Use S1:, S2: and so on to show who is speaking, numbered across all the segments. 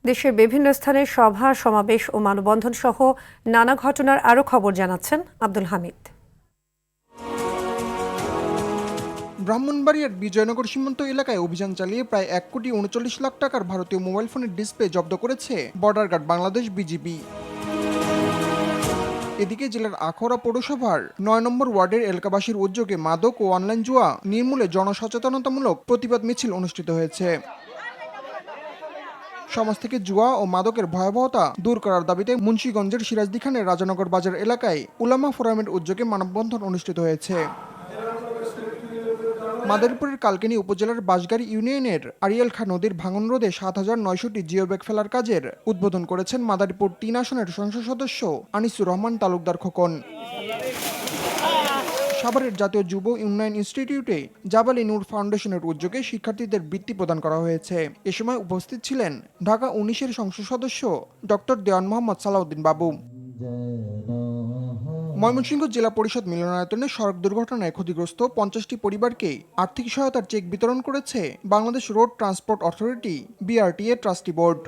S1: দেশের বিভিন্ন স্থানে সভা, সমাবেশ ও মানববন্ধন সহ নানা ঘটনার আরও খবর জানাচ্ছেন আব্দুল হামিদ।
S2: ব্রাহ্মণবাড়িয়ার বিজয়নগর সীমান্ত এলাকায় অভিযান চালিয়ে প্রায় 1,39,00,000 টাকার ভারতীয় মোবাইল ফোনের ডিসপ্লে জব্দ করেছে বর্ডার গার্ড বাংলাদেশ বিজিবি। এদিকে জেলার আখাউড়া পৌরসভার ৯ নম্বর ওয়ার্ডের এলাকাবাসীর উদ্যোগে মাদক ও অনলাইন জুয়া নির্মূলে জনসচেতনতামূলক প্রতিবাদ মিছিল অনুষ্ঠিত হয়েছে। সমাজ থেকে জুয়া ও মাদকের ভয়াবহতা দূর করার দাবিতে মুন্সিগঞ্জের সিরাজদি খানের রাজানগর বাজার এলাকায় উলামা ফোরামের উদ্যোগে মানববন্ধন অনুষ্ঠিত হয়েছে। মাদারীপুরের কালকিনি উপজেলার বাঁশগাড়ী ইউনিয়নের আরিয়াল খাঁ নদীর ভাঙন রোধে ৭,৯০০টি জিও ব্যাগ ফেলার কাজের উদ্বোধন করেছেন মাদারীপুর ৩ আসনের সংসদ সদস্য আনিসুর রহমান তালুকদার খোকন। সাভারের জাতীয় যুব উন্নয়ন ইনস্টিটিউটে জাবালি নূর ফাউন্ডেশনের উদ্যোগে শিক্ষার্থীদের বৃত্তি প্রদান করা হয়েছে। এ সময় উপস্থিত ছিলেন ঢাকা ১৯-এর সংসদ সদস্য ডক্টর দেওয়ান মোহাম্মদ সালাউদ্দিন বাবু। ময়মনসিংহ জেলা পরিষদ মিলনায়তনে সড়ক দুর্ঘটনায় ক্ষতিগ্রস্ত ৫০টি পরিবারকে আর্থিক সহায়তার চেক বিতরণ করেছে Bangladesh road transport authority BRTA trustee board.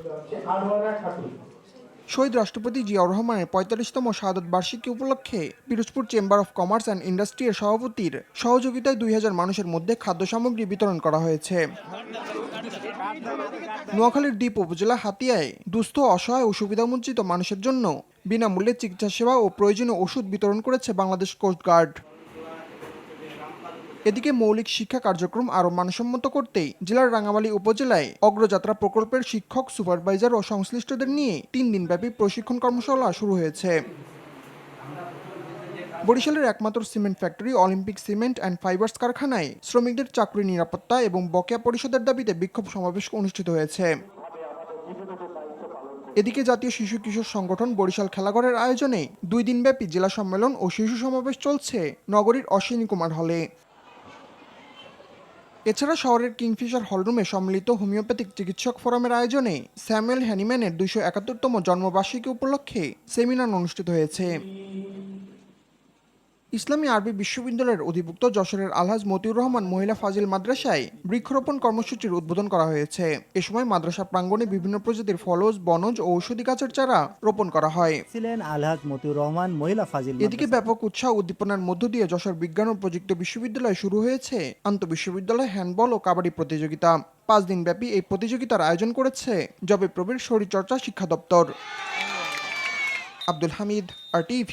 S2: শহীদ রাষ্ট্রপতি জিয়াউর রহমানের ৪৫তম শাহাদত বার্ষিকী উপলক্ষে Pirojpur chamber of commerce and industry এর সভাপতির সহযোগিতায় ২,০০০ মানুষের মধ্যে খাদ্য সামগ্রী বিতরণ করা হয়েছে। নোয়াখালীর দ্বীপ উপজেলা হাতিয়ায় দুস্থ, অসহায় ও সুবিধাবঞ্চিত মানুষের জন্য বিনামূল্যে চিকিৎসা সেবা ও প্রয়োজনীয় ওষুধ বিতরণ করেছে বাংলাদেশ কোস্টগার্ড। এদিকে মৌলিক শিক্ষা কার্যক্রম আরও মানসম্মত করতেই জেলার রাঙামালী উপজেলায় অগ্রযাত্রা প্রকল্পের শিক্ষক, সুপারভাইজার ও সংশ্লিষ্টদের নিয়ে ৩ দিনব্যাপী প্রশিক্ষণ কর্মশালা শুরু হয়েছে। বরিশালের একমাত্র cement factory Olympic cement and fibres কারখানায় শ্রমিকদের চাকরি নিরাপত্তা এবং বকেয়া পরিশোধের দাবিতে বিক্ষোভ সমাবেশ অনুষ্ঠিত হয়েছে। এদিকে জাতীয় শিশু কিশোর সংগঠন বরিশাল খেলাঘরের আয়োজনে ২ দিনব্যাপী জেলা সম্মেলন ও শিশু সমাবেশ চলছে নগরীর অশ্বিনী কুমার হলে। এছাড়া শহরের কিংফিশার হলরুমে সম্মিলিত হোমিওপ্যাথিক চিকিৎসক ফোরামের আয়োজনে স্যামুয়েল হ্যানিম্যানের ২৭১তম জন্মবার্ষিকী উপলক্ষে সেমিনার অনুষ্ঠিত হয়েছে। ইসলামী আরবি বিশ্ববিদ্যালয়ের অধিভুক্ত যশোরের আলহাজ মতিউর রহমান মহিলা ফাজিল মাদ্রাসায় বৃক্ষরোপণ কর্মসূচির উদ্বোধন করা হয়েছে। এ সময় মাদ্রাসা প্রাঙ্গণে বিভিন্ন প্রজাতির ফলজ, বনজ ও ঔষধি গাছের চারা রোপণ করা হয়।
S3: আলহাজ মতিউর রহমান মহিলা ফাজিল।
S2: এদিকে ব্যাপক উৎসাহ উদ্দীপনার মধ্য দিয়ে যশোর বিজ্ঞান ও প্রযুক্তি বিশ্ববিদ্যালয়ে শুরু হয়েছে আন্তঃবিশ্ববিদ্যালয় হ্যান্ডবল ও কাবাডি প্রতিযোগিতা। ৫ দিনব্যাপী এই প্রতিযোগিতার আয়োজন করেছে জবে প্রবীর শরীরচর্চা শিক্ষা দপ্তর। আব্দুল হামিদ, RTV।